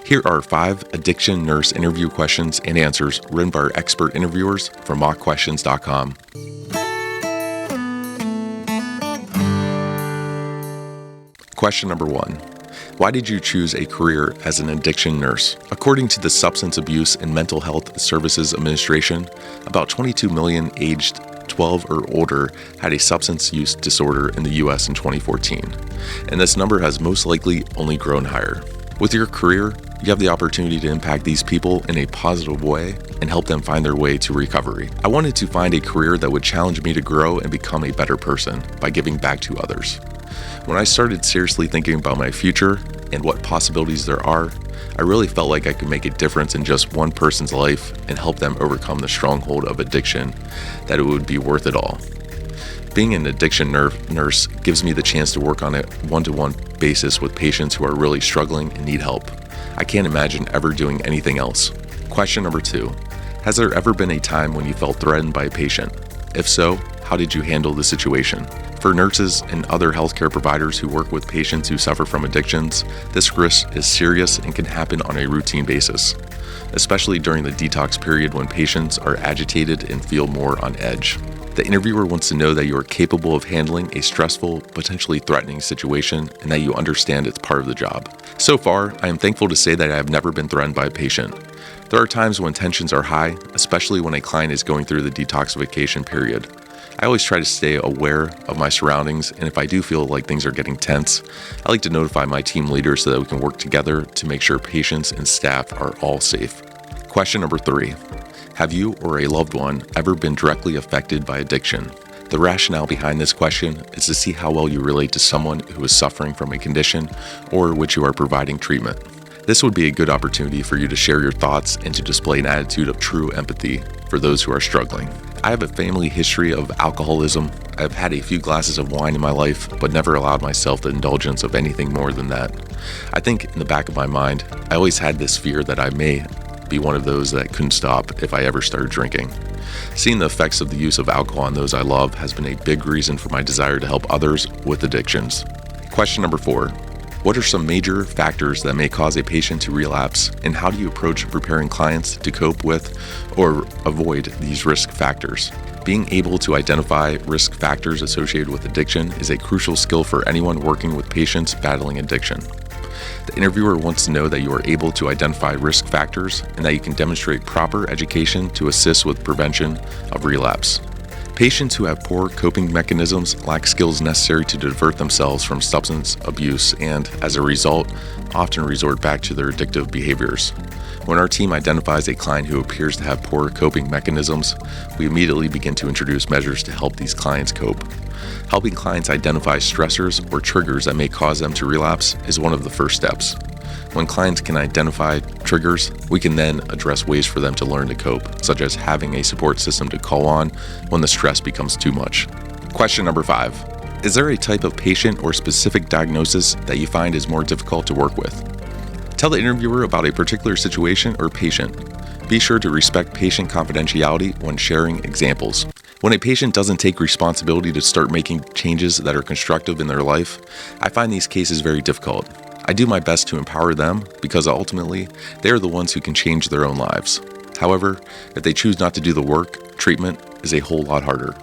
Here are 5 Addiction Nurse interview questions and answers written by our expert interviewers from mockquestions.com. Question number 1. Why did you choose a career as an addiction nurse? According to the Substance Abuse and Mental Health Services Administration, about 22 million aged 12 or older had a substance use disorder in the U.S. in 2014, and this number has most likely only grown higher. With your career, you have the opportunity to impact these people in a positive way and help them find their way to recovery. I wanted to find a career that would challenge me to grow and become a better person by giving back to others. When I started seriously thinking about my future and what possibilities there are, I really felt like I could make a difference in just one person's life and help them overcome the stronghold of addiction, that it would be worth it all. Being an addiction nurse gives me the chance to work on a one-to-one basis with patients who are really struggling and need help. I can't imagine ever doing anything else. Question number 2. Has there ever been a time when you felt threatened by a patient? If so, how did you handle the situation? For nurses and other healthcare providers who work with patients who suffer from addictions, this risk is serious and can happen on a routine basis, especially during the detox period when patients are agitated and feel more on edge. The interviewer wants to know that you are capable of handling a stressful, potentially threatening situation and that you understand it's part of the job. So far, I am thankful to say that I have never been threatened by a patient. There are times when tensions are high, especially when a client is going through the detoxification period. I always try to stay aware of my surroundings, and if I do feel like things are getting tense, I like to notify my team leader so that we can work together to make sure patients and staff are all safe. Question number 3. Have you or a loved one ever been directly affected by addiction? The rationale behind this question is to see how well you relate to someone who is suffering from a condition or which you are providing treatment. This would be a good opportunity for you to share your thoughts and to display an attitude of true empathy for those who are struggling. I have a family history of alcoholism. I've had a few glasses of wine in my life, but never allowed myself the indulgence of anything more than that. I think in the back of my mind, I always had this fear that I may be one of those that couldn't stop if I ever started drinking. Seeing the effects of the use of alcohol on those I love has been a big reason for my desire to help others with addictions. Question number 4. What are some major factors that may cause a patient to relapse, and how do you approach preparing clients to cope with or avoid these risk factors? Being able to identify risk factors associated with addiction is a crucial skill for anyone working with patients battling addiction. The interviewer wants to know that you are able to identify risk factors and that you can demonstrate proper education to assist with prevention of relapse. Patients who have poor coping mechanisms lack skills necessary to divert themselves from substance abuse and, as a result, often resort back to their addictive behaviors. When our team identifies a client who appears to have poor coping mechanisms, we immediately begin to introduce measures to help these clients cope. Helping clients identify stressors or triggers that may cause them to relapse is one of the first steps. When clients can identify triggers, we can then address ways for them to learn to cope, such as having a support system to call on when the stress becomes too much. Question number 5. Is there a type of patient or specific diagnosis that you find is more difficult to work with? Tell the interviewer about a particular situation or patient. Be sure to respect patient confidentiality when sharing examples. When a patient doesn't take responsibility to start making changes that are constructive in their life, I find these cases very difficult. I do my best to empower them because ultimately, they are the ones who can change their own lives. However, if they choose not to do the work, treatment is a whole lot harder.